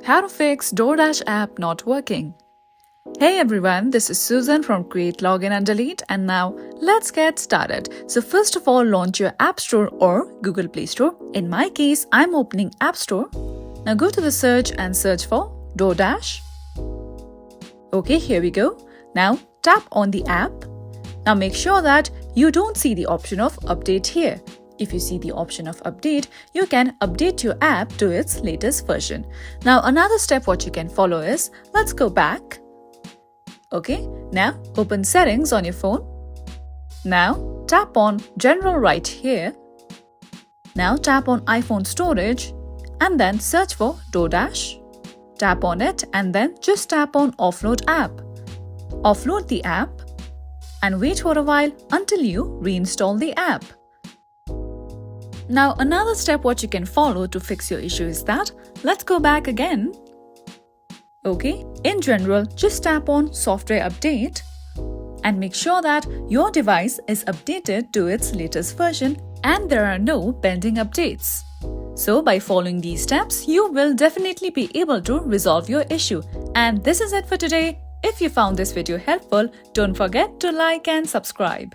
How to fix Doordash app not working. Hey everyone, this is Susan from Create, Login and Delete, and now let's get started. So first of all, launch your App Store or Google Play Store. In my case, I'm opening App Store. Now go to the search and search for Doordash. Okay, here we go. Now tap on the app. Now make sure that you don't see the option of update here. If you see the option of update, you can update your app to its latest version. Now another step what you can follow is, let's go back. Okay, now open settings on your phone. Now tap on general right here. Now tap on iPhone storage and then search for Doordash. Tap on it and then just tap on offload app. Offload the app and wait for a while until you reinstall the app. Now another step what you can follow to fix your issue is that, let's go back again. Okay, in general, just tap on software update and make sure that your device is updated to its latest version and there are no pending updates. So by following these steps, you will definitely be able to resolve your issue. And this is it for today. If you found this video helpful, don't forget to like and subscribe.